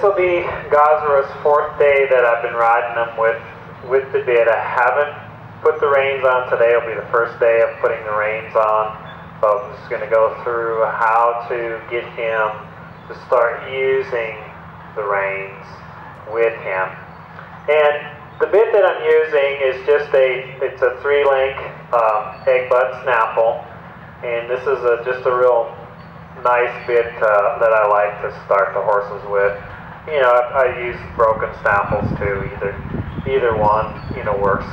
will be Gasra's fourth day that I've been riding him with the bit. I haven't put the reins on today. It'll be the first day of putting the reins on. So I'm just going to go through how to get him to start using the reins with him. And the bit that I'm using is it's a 3-link egg butt snaffle. And this is just a real nice bit that I like to start the horses with. You know, I use broken snaffles too. Either one, you know, works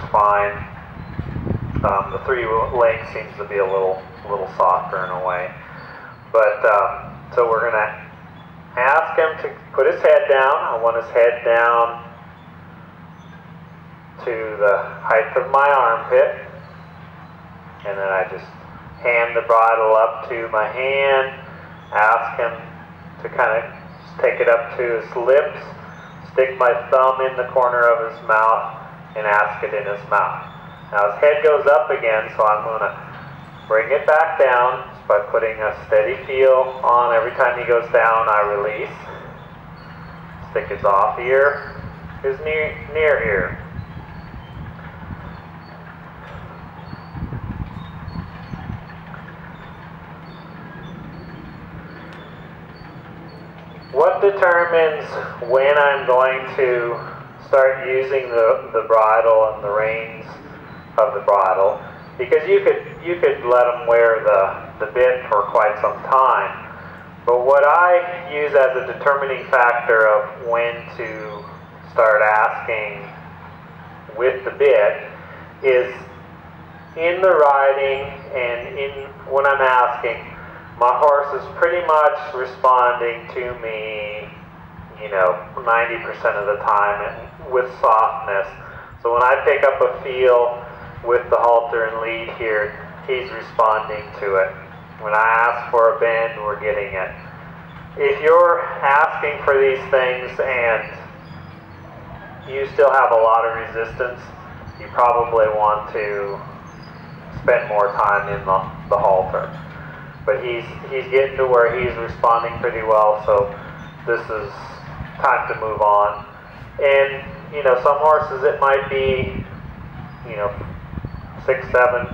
fine. The 3-link seems to be a little softer in a way. But so we're gonna ask him to put his head down. I want his head down to the height of my armpit, and then I just hand the bridle up to my hand, ask him to kind of take it up to his lips, stick my thumb in the corner of his mouth, and ask it in his mouth. Now his head goes up again, so I'm going to bring it back down by putting a steady feel on. Every time he goes down, I release. Stick his off ear, his near ear. What determines when I'm going to start using the bridle and the reins of the bridle? Because you could let them wear the bit for quite some time. But what I use as a determining factor of when to start asking with the bit is in the riding and when I'm asking. My horse is pretty much responding to me, you know, 90% of the time and with softness. So when I pick up a feel with the halter and lead here, he's responding to it. When I ask for a bend, we're getting it. If you're asking for these things and you still have a lot of resistance, you probably want to spend more time in the halter. But he's getting to where he's responding pretty well, so this is time to move on. And, you know, some horses it might be, you know, 6, 7,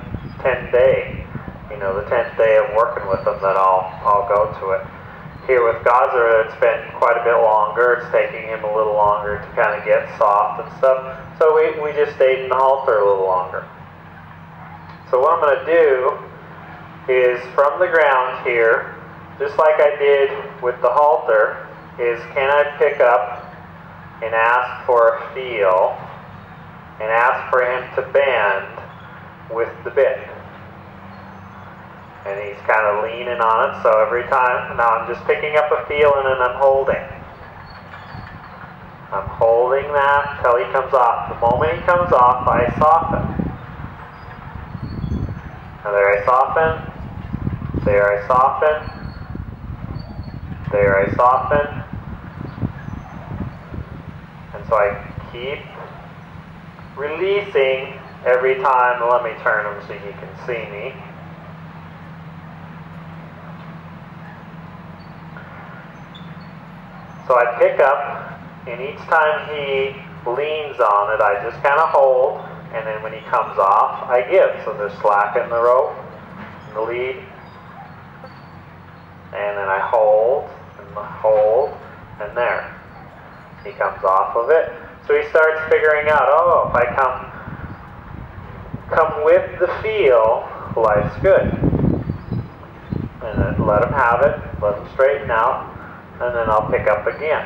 10 day. You know, the 10th day of working with them that I'll go to it. Here with Gasra, it's been quite a bit longer. It's taking him a little longer to kind of get soft and stuff. So we just stayed in the halter a little longer. So what I'm going to do is from the ground here, just like I did with the halter, is can I pick up and ask for a feel and ask for him to bend with the bit. And he's kind of leaning on it, so every time, now I'm just picking up a feel and then I'm holding. I'm holding that until he comes off. The moment he comes off, I soften. Now there I soften. There I soften. There I soften. And so I keep releasing every time. Let me turn him so you can see me. So I pick up, and each time he leans on it, I just kind of hold, and then when he comes off, I give. So there's slack in the rope, in the lead. And then I hold, and there. He comes off of it. So he starts figuring out, oh, if I come with the feel, life's good. And then let him have it, let him straighten out, and then I'll pick up again.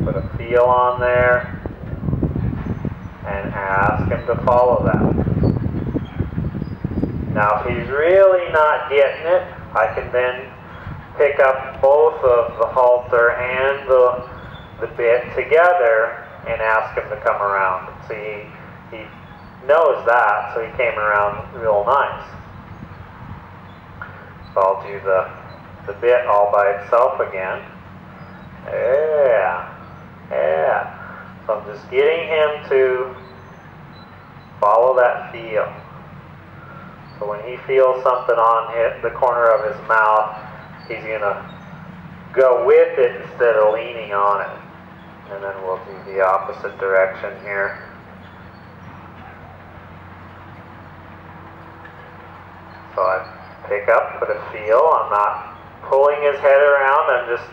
Put a feel on there, and ask him to follow that. Now, if he's really not getting it, I can then pick up both of the halter and the bit together and ask him to come around. See, he knows that, so he came around real nice. So I'll do the bit all by itself again. Yeah. So I'm just getting him to follow that feel. So when he feels something on the corner of his mouth, he's going to go with it instead of leaning on it. And then we'll do the opposite direction here. So I pick up, put a feel. I'm not pulling his head around. I'm just,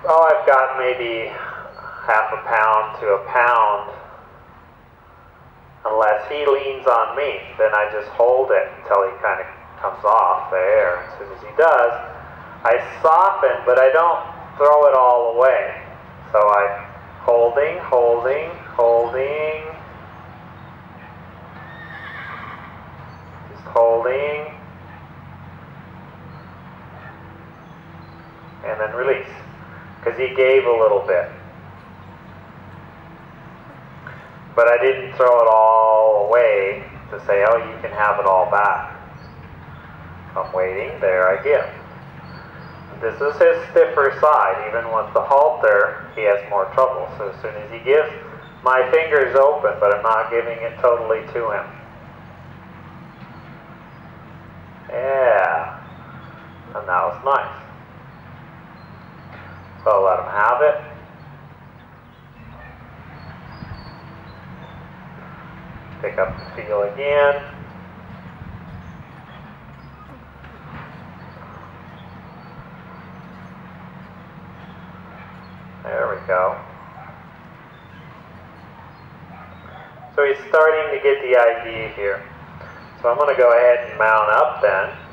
I've got maybe half a pound to a pound. Unless he leans on me, then I just hold it until he kind of comes off there. As soon as he does, I soften, but I don't throw it all away. So I'm holding, just holding, and then release. Because he gave a little bit. But I didn't throw it all away to say, oh, you can have it all back. I'm waiting, there I give. This is his stiffer side. Even with the halter, he has more trouble. So as soon as he gives, my finger's open, but I'm not giving it totally to him. Yeah. And that was nice. So I'll let him have it. Pick up the feel again. There we go. So he's starting to get the idea here. So I'm going to go ahead and mount up then.